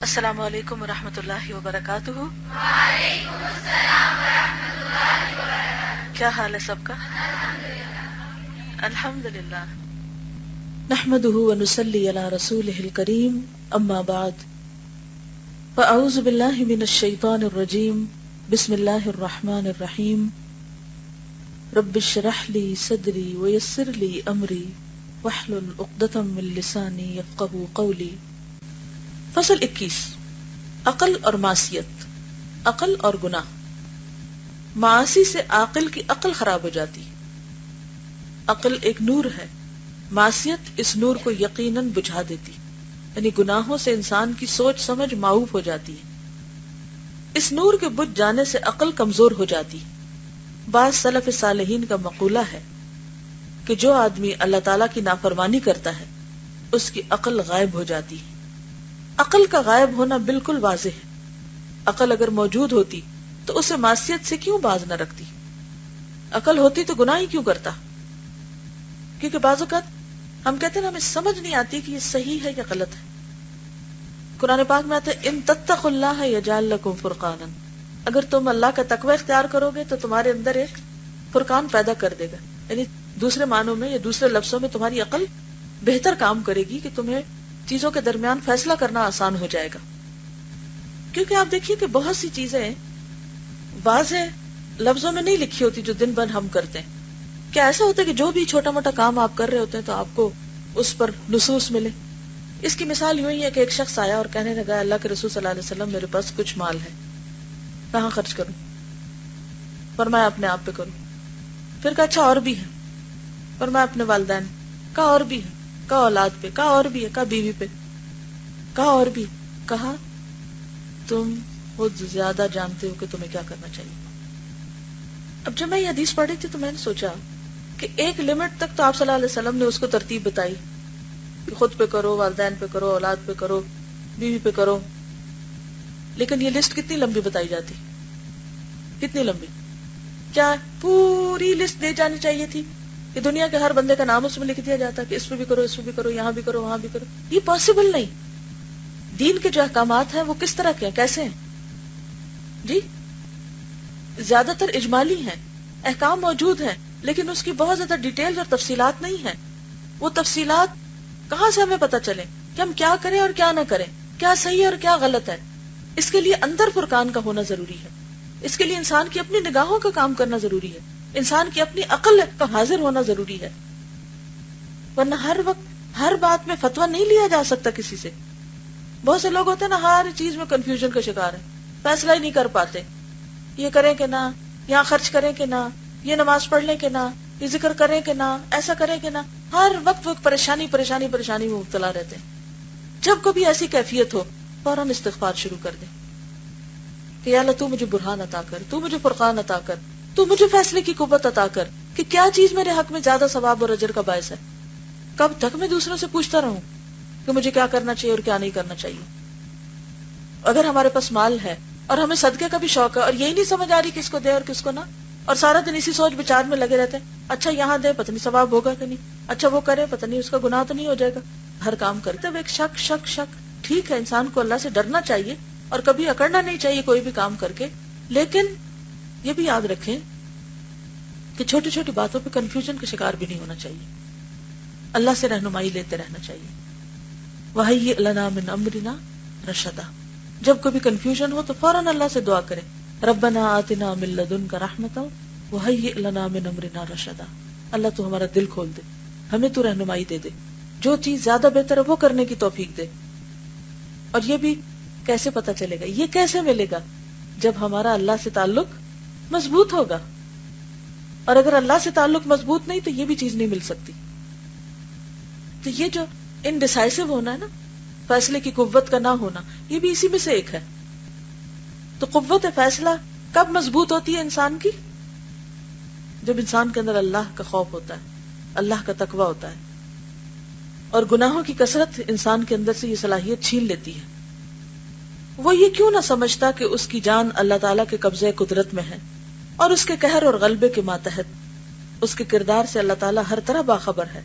السلام علیکم ورحمۃ اللہ وبرکاتہ۔ وعلیکم السلام ورحمۃ اللہ وبرکاتہ۔ کیا حال ہے سب کا؟ الحمدللہ۔ نحمدہ ونصلی علی رسولہ الکریم، اما بعد فاعوذ باللہ من الشیطان الرجیم، بسم اللہ الرحمن الرحیم۔ رب اشرح لی صدری ویسر لی امری واحلل عقدۃ من لسانی یفقہوا قولی۔ فصل 21، عقل اور معصیت، عقل اور گناہ۔ معاصی سے عاقل کی عقل خراب ہو جاتی۔ عقل ایک نور ہے، معصیت اس نور کو یقیناً بجھا دیتی، یعنی گناہوں سے انسان کی سوچ سمجھ معوف ہو جاتی ہے۔ اس نور کے بجھ جانے سے عقل کمزور ہو جاتی۔ بعض سلف صالحین کا مقولہ ہے کہ جو آدمی اللہ تعالیٰ کی نافرمانی کرتا ہے اس کی عقل غائب ہو جاتی ہے۔ عقل کا غائب ہونا بالکل واضح ہے۔ عقل اگر موجود ہوتی تو اسے معصیت سے کیوں باز نہ رکھتی؟ عقل ہوتی تو گناہ ہی کیوں کرتا؟ کیونکہ بعض اوقات ہم کہتے ہیں نا، ہمیں سمجھ نہیں آتی کہ یہ صحیح ہے یا غلط ہے۔ قرآن پاک میں آتا ہے ان تتقوا اللہ یجعل لکم فرقانا، اگر تم اللہ کا تقوی اختیار کرو گے تو تمہارے اندر ایک فرقان پیدا کر دے گا، یعنی دوسرے معنوں میں یا دوسرے لفظوں میں تمہاری عقل بہتر کام کرے گی کہ تمہیں چیزوں کے درمیان فیصلہ کرنا آسان ہو جائے گا۔ کیونکہ آپ دیکھیے کہ بہت سی چیزیں واضح لفظوں میں نہیں لکھی ہوتی جو دن بھر ہم کرتے ہیں۔ کیا ایسا ہوتا ہے کہ جو بھی چھوٹا موٹا کام آپ کر رہے ہوتے ہیں تو آپ کو اس پر نصوص ملے؟ اس کی مثال یوں ہی ہے کہ ایک شخص آیا اور کہنے لگا اللہ کے رسول صلی اللہ علیہ وسلم میرے پاس کچھ مال ہے، کہاں خرچ کروں؟ فرمایا اپنے آپ پہ کروں۔ پھر کہا اچھا اور بھی ہے؟ فرمایا اپنے والدین۔ کہا اور بھی ہے؟ کہا اولاد پہ۔ کہا اور بھی ہے؟ کہا بیوی پہ۔ کہا اور بھی؟ کہا تم خود زیادہ جانتے ہو کہ تمہیں کیا کرنا چاہیے۔ اب جب میں یہ حدیث پڑھ رہی تھی تو میں نے سوچا کہ ایک لمٹ تک تو آپ صلی اللہ علیہ وسلم نے اس کو ترتیب بتائی کہ خود پہ کرو، والدین پہ کرو، اولاد پہ کرو، بیوی پہ کرو، لیکن یہ لسٹ کتنی لمبی بتائی جاتی، کتنی لمبی؟ کیا پوری لسٹ دے جانی چاہیے تھی کہ دنیا کے ہر بندے کا نام اس میں لکھ دیا جاتا کہ اس پہ بھی کرو، اس پہ بھی کرو، یہاں بھی کرو، وہاں بھی کرو؟ یہ پاسبل نہیں۔ دین کے جو احکامات ہیں وہ کس طرح کے ہیں، کیسے ہیں؟ جی زیادہ تر اجمالی ہیں، احکام موجود ہیں لیکن اس کی بہت زیادہ ڈیٹیل اور تفصیلات نہیں ہیں۔ وہ تفصیلات کہاں سے ہمیں پتہ چلے کہ ہم کیا کریں اور کیا نہ کریں، کیا صحیح اور کیا غلط ہے؟ اس کے لیے اندر فرقان کا ہونا ضروری ہے۔ اس کے لیے انسان کی اپنی نگاہوں کا کام کرنا ضروری ہے، انسان کی اپنی عقل کا حاضر ہونا ضروری ہے، ورنہ ہر وقت ہر بات میں فتویٰ نہیں لیا جا سکتا کسی سے۔ بہت سے لوگ ہوتے ہیں نا، ہر چیز میں کنفیوژن کا شکار ہے، فیصلہ ہی نہیں کر پاتے، یہ کریں کہ نہ، یہاں خرچ کریں کہ نہ، یہ نماز پڑھ لیں کہ نہ، یہ ذکر کریں کہ نہ، ایسا کریں کہ نہ، ہر وقت وہ پریشانی پریشانی پریشانی میں مبتلا رہتے ہیں۔ جب کبھی ایسی کیفیت ہو فوراً استغفار شروع کر دیں کہ یا اللہ تو مجھے برہان عطا کر، تو مجھے فرقان عطا کر، تو مجھے فیصلے کی قوت عطا کر کہ کیا چیز میرے حق میں زیادہ ثواب اور اجر کا باعث ہے۔ کب تک میں دوسروں سے پوچھتا رہوں کہ مجھے کیا کرنا چاہیے اور کیا نہیں کرنا چاہیے؟ اگر ہمارے پاس مال ہے اور ہمیں صدقے کا بھی شوق ہے اور یہی نہیں سمجھ آ رہی کس کو دے اور کس کو نہ، اور سارا دن اسی سوچ بچار میں لگے رہتے ہیں، اچھا یہاں دے پتہ نہیں ثواب ہوگا کہ نہیں، اچھا وہ کرے پتہ نہیں اس کا گناہ تو نہیں ہو جائے گا، ہر کام کرتے ہوئے ایک شک شک شک۔ ٹھیک ہے انسان کو اللہ سے ڈرنا چاہیے اور کبھی اکڑنا نہیں چاہیے کوئی بھی کام کر کے، لیکن یہ بھی یاد رکھیں کہ چھوٹی چھوٹی باتوں پہ کنفیوژن کا شکار بھی نہیں ہونا چاہیے، اللہ سے رہنمائی لیتے رہنا چاہیے۔ وَهَيِّئْ لَنَا مِنْ أَمْرِنَا رَشَدًا۔ جب کبھی کنفیوژن ہو تو فوراً اللہ سے دعا کریں، ربنا آتنا من لدنک رحمتا وہیئ لنا من امرنا رشدا۔ اللہ تو ہمارا دل کھول دے، ہمیں تو رہنمائی دے دے، جو چیز زیادہ بہتر ہے وہ کرنے کی توفیق دے۔ اور یہ بھی کیسے پتہ چلے گا، یہ کیسے ملے گا؟ جب ہمارا اللہ سے تعلق مضبوط ہوگا، اور اگر اللہ سے تعلق مضبوط نہیں تو یہ بھی چیز نہیں مل سکتی۔ تو یہ جو انڈیسائیسو ہونا ہے نا، فیصلے کی قوت کا نہ ہونا، یہ بھی اسی میں سے ایک ہے۔ تو قوت فیصلہ کب مضبوط ہوتی ہے انسان کی؟ جب انسان کے اندر اللہ کا خوف ہوتا ہے، اللہ کا تقوی ہوتا ہے، اور گناہوں کی کثرت انسان کے اندر سے یہ صلاحیت چھین لیتی ہے۔ وہ یہ کیوں نہ سمجھتا کہ اس کی جان اللہ تعالیٰ کے قبضے قدرت میں ہے اور اس کے قہر اور غلبے کے ماتحت، اس کے کردار سے اللہ تعالیٰ ہر طرح باخبر ہے،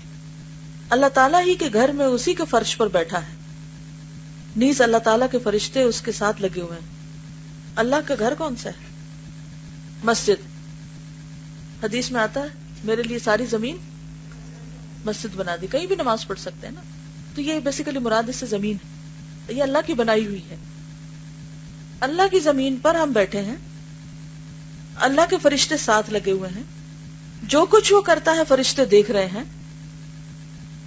اللہ تعالیٰ ہی کے گھر میں اسی کے فرش پر بیٹھا ہے، نیز اللہ تعالیٰ کے فرشتے اس کے ساتھ لگے ہوئے ہیں۔ اللہ کا گھر کون سا ہے؟ مسجد۔ حدیث میں آتا ہے میرے لیے ساری زمین مسجد بنا دی، کہیں بھی نماز پڑھ سکتے ہیں نا، تو یہ بیسیکلی مراد اس سے زمین ہے، یہ اللہ کی بنائی ہوئی ہے۔ اللہ کی زمین پر ہم بیٹھے ہیں، اللہ کے فرشتے ساتھ لگے ہوئے ہیں، جو کچھ وہ کرتا ہے فرشتے دیکھ رہے ہیں۔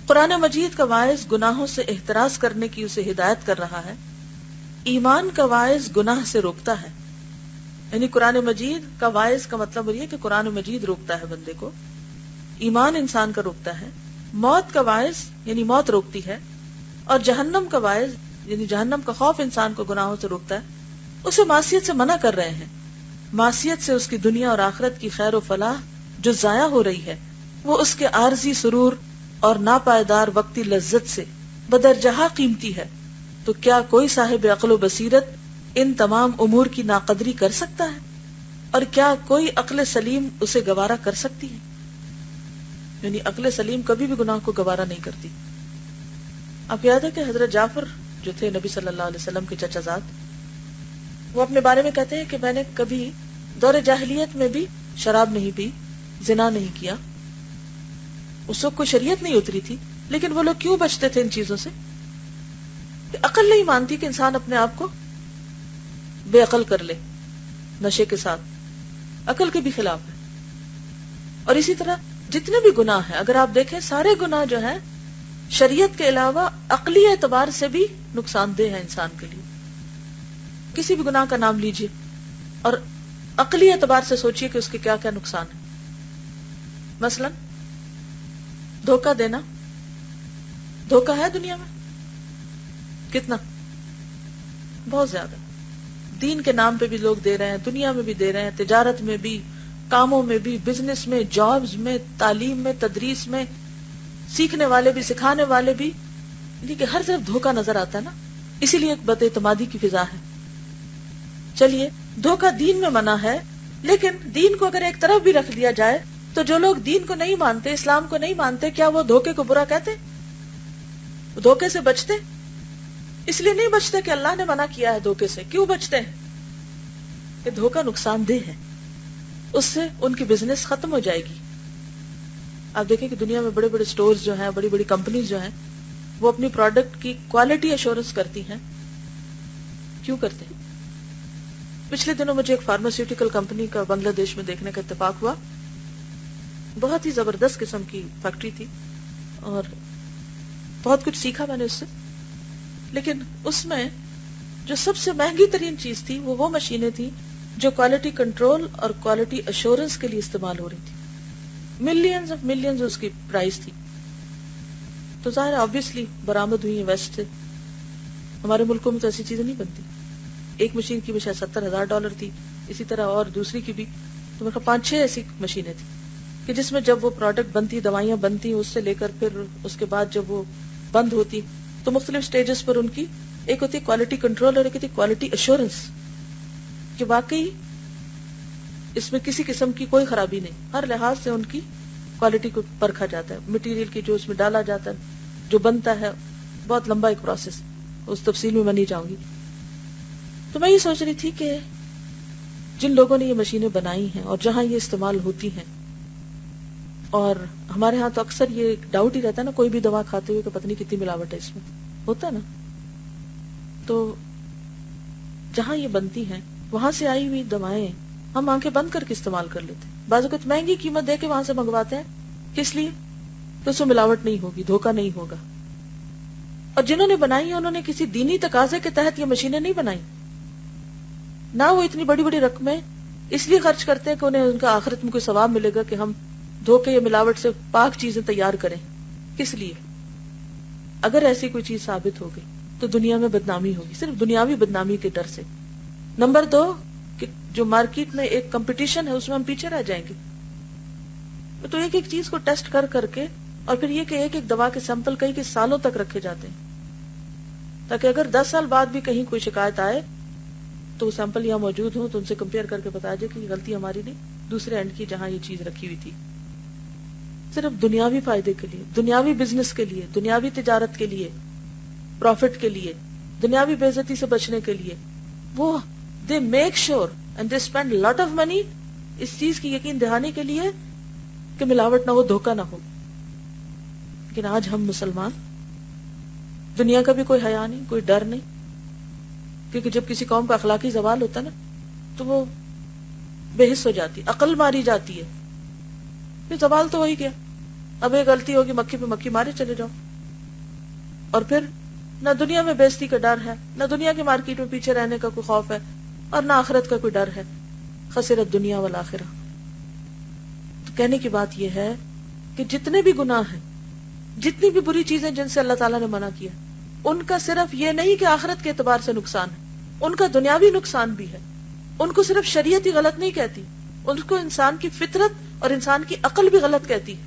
قرآن مجید کا واعظ گناہوں سے احتراز کرنے کی اسے ہدایت کر رہا ہے، ایمان کا واعظ گناہ سے روکتا ہے۔ یعنی قرآن مجید کا واعظ کا مطلب یہ ہے کہ قرآن مجید روکتا ہے بندے کو، ایمان انسان کا روکتا ہے، موت کا واعظ یعنی موت روکتی ہے، اور جہنم کا واعظ یعنی جہنم کا خوف انسان کو گناہوں سے روکتا ہے۔ اسے معصیت سے منع کر رہے ہیں، معصیت سے اس کی دنیا اور آخرت کی خیر و فلاح جو ضائع ہو رہی ہے وہ اس کے عارضی سرور اور ناپائیدار وقتی لذت سے بدرجہ قیمتی ہے۔ تو کیا کوئی صاحب عقل و بصیرت ان تمام امور کی ناقدری کر سکتا ہے؟ اور کیا کوئی عقل سلیم اسے گوارا کر سکتی ہے؟ یعنی عقل سلیم کبھی بھی گناہ کو گوارا نہیں کرتی۔ آپ یاد ہے کہ حضرت جعفر جو تھے نبی صلی اللہ علیہ وسلم کے چچا زاد، وہ اپنے بارے میں کہتے ہیں کہ میں نے کبھی دور جاہلیت میں بھی شراب نہیں پی، زنا نہیں کیا، اس وقت کوئی شریعت نہیں اتری تھی، لیکن وہ لوگ کیوں بچتے تھے ان چیزوں سے؟ کہ عقل نہیں مانتی کہ انسان اپنے آپ کو بے عقل کر لے نشے کے ساتھ، عقل کے بھی خلاف ہے۔ اور اسی طرح جتنے بھی گناہ ہیں اگر آپ دیکھیں سارے گناہ جو ہیں شریعت کے علاوہ عقلی اعتبار سے بھی نقصان دہ ہے انسان کے لیے۔ کسی بھی گناہ کا نام لیجئے اور عقلی اعتبار سے سوچئے کہ اس کے کیا کیا نقصان ہے۔ مثلا دھوکہ دینا، دھوکہ ہے دنیا میں کتنا؟ بہت زیادہ۔ دین کے نام پہ بھی لوگ دے رہے ہیں، دنیا میں بھی دے رہے ہیں، تجارت میں بھی، کاموں میں بھی، بزنس میں، جابز میں، تعلیم میں، تدریس میں، سیکھنے والے بھی سکھانے والے بھی، یعنی کہ ہر طرف دھوکہ نظر آتا ہے نا، اسی لیے ایک بد اعتمادی کی فضا ہے۔ چلیے دھوکہ دین میں منع ہے، لیکن دین کو اگر ایک طرف بھی رکھ دیا جائے تو جو لوگ دین کو نہیں مانتے، اسلام کو نہیں مانتے، کیا وہ دھوکے کو برا کہتے؟ وہ دھوکے سے بچتے؟ اس لیے نہیں بچتے کہ اللہ نے منع کیا ہے دھوکے سے۔ کیوں بچتے ہیں؟ کہ دھوکہ نقصان دہ ہے، اس سے ان کی بزنس ختم ہو جائے گی۔ آپ دیکھیں کہ دنیا میں بڑے بڑے سٹورز جو ہیں، بڑی بڑی کمپنیز جو ہیں، وہ اپنی پروڈکٹ کی کوالٹی ایشورنس کرتی ہیں۔ کیوں کرتے ہیں؟ پچھلے دنوں مجھے ایک فارماسیوٹیکل کمپنی کا بنگلہ دیش میں دیکھنے کا اتفاق ہوا۔ بہت ہی زبردست قسم کی فیکٹری تھی اور بہت کچھ سیکھا میں نے اس سے، لیکن اس میں جو سب سے مہنگی ترین چیز تھی وہ مشینیں تھیں جو کوالٹی کنٹرول اور کوالٹی ایشورنس کے لیے استعمال ہو رہی تھی۔ ملینز آف ملینز اس کی پرائس تھی۔ تو ظاہر آبویسلی برآمد ہوئی ہیں ویسٹ سے۔ ہمارے ملکوں میں تو ایسی چیزیں نہیں بنتی۔ ایک مشین کی بھی شاید $70,000 تھی، اسی طرح اور دوسری کی بھی، تو میرے 5-6 ایسی مشینیں تھیں کہ جس میں جب وہ پروڈکٹ بنتی، دوائیاں بنتی، اس سے لے کر پھر اس کے بعد جب وہ بند ہوتی تو مختلف سٹیجز پر ان کی ایک ہوتی کوالٹی کنٹرول اور ایک ہوتی کوالٹی ایشورنس، کہ واقعی اس میں کسی قسم کی کوئی خرابی نہیں، ہر لحاظ سے ان کی کوالٹی کو پرکھا جاتا ہے، مٹیریل کی جو اس میں ڈالا جاتا ہے، جو بنتا ہے، بہت لمبا ایک پروسیس، اس تفصیل میں نہیں جاؤں گی۔ تو میں یہ سوچ رہی تھی کہ جن لوگوں نے یہ مشینیں بنائی ہیں اور جہاں یہ استعمال ہوتی ہیں، اور ہمارے ہاں تو اکثر یہ ڈاؤٹ ہی رہتا ہے نا کوئی بھی دوا کھاتے ہوئے کہ پتہ نہیں کتنی ملاوٹ ہے اس میں، ہوتا ہے نا، تو جہاں یہ بنتی ہیں وہاں سے آئی ہوئی دوائیں ہم آنکھیں بند کر کے استعمال کر لیتے ہیں، بعض اوقات مہنگی قیمت دے کے وہاں سے منگواتے ہیں، کس لیے؟ تو اس میں ملاوٹ نہیں ہوگی، دھوکہ نہیں ہوگا۔ اور جنہوں نے بنائی ہیں انہوں نے کسی دینی تقاضے کے تحت یہ مشینیں نہیں بنائی، نہ وہ اتنی بڑی بڑی رقمیں اس لیے خرچ کرتے ہیں کہ انہیں ان کا آخرت میں کوئی ثواب ملے گا کہ ہم دھوکے یا ملاوٹ سے پاک چیزیں تیار کریں۔ کس لیے؟ اگر ایسی کوئی چیز ثابت ہو گئی تو دنیا میں بدنامی ہوگی، صرف دنیاوی بدنامی کے ڈر سے۔ نمبر 2 کہ جو مارکیٹ میں ایک کمپٹیشن ہے اس میں ہم پیچھے رہ جائیں گے۔ تو ایک ایک چیز کو ٹیسٹ کر کر کے، اور پھر یہ کہ ایک ایک دوا کے سیمپل کئی سالوں تک رکھے جاتے ہیں تاکہ اگر 10 سال بعد بھی کہیں کوئی شکایت آئے تو وہ سیمپل یہاں موجود ہوں تو ان سے کمپیئر کر کے بتایا جائے کہ یہ غلطی ہماری نہیں، دوسرے اینڈ کی جہاں یہ چیز رکھی ہوئی تھی۔ صرف دنیاوی فائدے کے لیے، دنیاوی بزنس کے لیے، دنیاوی تجارت کے لیے، پروفٹ کے لیے، دنیاوی بے عزتی سے بچنے کے لیے وہ they make sure and they spend lot of money اس چیز کی یقین دہانی کے لیے کہ ملاوٹ نہ ہو، دھوکہ نہ ہو. لیکن آج ہم مسلمان، دنیا کا بھی کوئی حیا نہیں، کوئی ڈر نہیں. کیونکہ جب کسی قوم کا اخلاقی زوال ہوتا ہے نا تو وہ بے حس ہو جاتی، عقل ماری جاتی ہے. پھر زوال تو ہو ہی گیا، اب ایک غلطی ہوگی مکھی پہ مکھی مارے چلے جاؤ. اور پھر نہ دنیا میں بے عزتی کا ڈر ہے، نہ دنیا کے مارکیٹ میں پیچھے رہنے کا کوئی خوف ہے، اور نہ آخرت کا کوئی ڈر ہے. خسرت دنیا والآخرہ. تو کہنے کی بات یہ ہے کہ جتنے بھی گناہ ہیں، جتنی بھی بری چیزیں جن سے اللہ تعالیٰ نے منع کیا، ان کا صرف یہ نہیں کہ آخرت کے اعتبار سے نقصان ہے، ان کا دنیاوی نقصان بھی ہے. ان کو صرف شریعت ہی غلط نہیں کہتی، ان کو انسان کی فطرت اور انسان کی عقل بھی غلط کہتی ہے.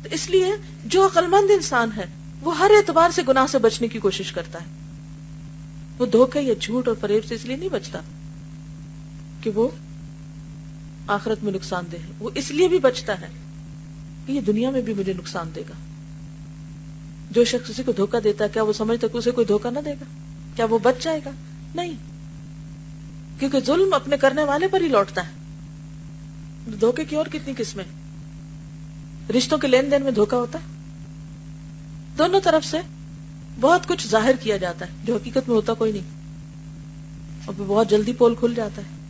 تو اس لیے جو عقل مند انسان ہے وہ ہر اعتبار سے گناہ سے بچنے کی کوشش کرتا ہے. وہ دھوکے یا جھوٹ اور فریب سے اس لیے نہیں بچتا کہ وہ آخرت میں نقصان دہ ہے، وہ اس لیے بھی بچتا ہے کہ یہ دنیا میں بھی مجھے نقصان دے گا. جو شخص کسی کو دھوکہ دیتا ہے کیا وہ سمجھتا کہ اسے کوئی دھوکہ نہ دے گا؟ کیا وہ بچ جائے گا؟ نہیں، کیونکہ ظلم اپنے کرنے والے پر ہی لوٹتا ہے. دھوکے کی اور کتنی قسمیں. رشتوں کے لین دین میں دھوکہ ہوتا ہے، دونوں طرف سے بہت کچھ ظاہر کیا جاتا ہے جو حقیقت میں ہوتا کوئی نہیں، اور بہت جلدی پول کھل جاتا ہے.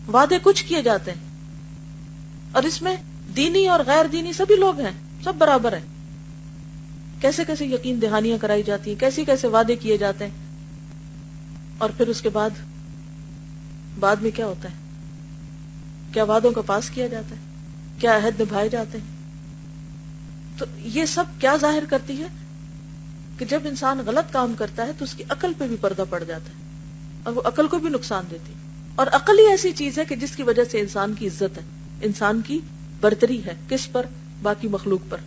وعدے کچھ کیے جاتے ہیں، اور اس میں دینی اور غیر دینی سبھی لوگ ہیں، سب برابر ہیں. کیسے کیسے یقین دہانیاں کرائی جاتی ہیں، کیسے کیسے وعدے کیے جاتے ہیں، اور پھر اس کے بعد میں کیا ہوتا ہے؟ کیا وعدوں کا پاس کیا جاتا ہے؟ کیا عہد نبھائے جاتے ہیں؟ تو یہ سب کیا ظاہر کرتی ہے کہ جب انسان غلط کام کرتا ہے تو اس کی عقل پہ بھی پردہ پڑ جاتا ہے، اور وہ عقل کو بھی نقصان دیتی ہے. اور عقل ہی ایسی چیز ہے کہ جس کی وجہ سے انسان کی عزت ہے، انسان کی برتری ہے. کس پر؟ باقی مخلوق پر.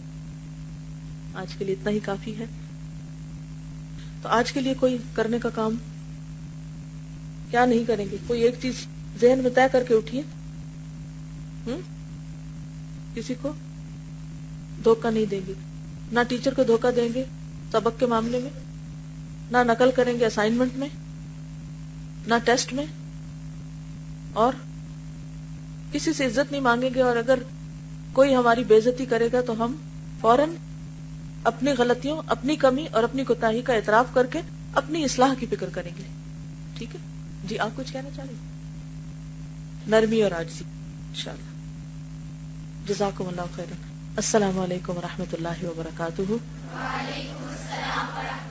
آج کے لیے اتنا ہی کافی ہے. تو آج کے لیے کوئی کرنے کا کام کیا نہیں کریں گے؟ کوئی ایک چیز ذہن میں طے کر کے اٹھیے. کسی کو دھوکہ نہیں دیں گے، نہ ٹیچر کو دھوکہ دیں گے سبق کے معاملے میں، نہ نقل کریں گے اسائنمنٹ میں، نہ ٹیسٹ میں، اور کسی سے عزت نہیں مانگیں گے. اور اگر کوئی ہماری بے عزتی کرے گا تو ہم فوراً اپنی غلطیوں، اپنی کمی اور اپنی کوتاہی کا اعتراف کر کے اپنی اصلاح کی فکر کریں گے. ٹھیک ہے جی، آپ کچھ کہنا چاہ رہے ہیں؟ نرمی اور عاجزی انشاءاللہ. جزاکم اللہ خیرا. السلام علیکم ورحمۃ اللہ وبرکاتہ. وعلیکم السلام ورحمۃ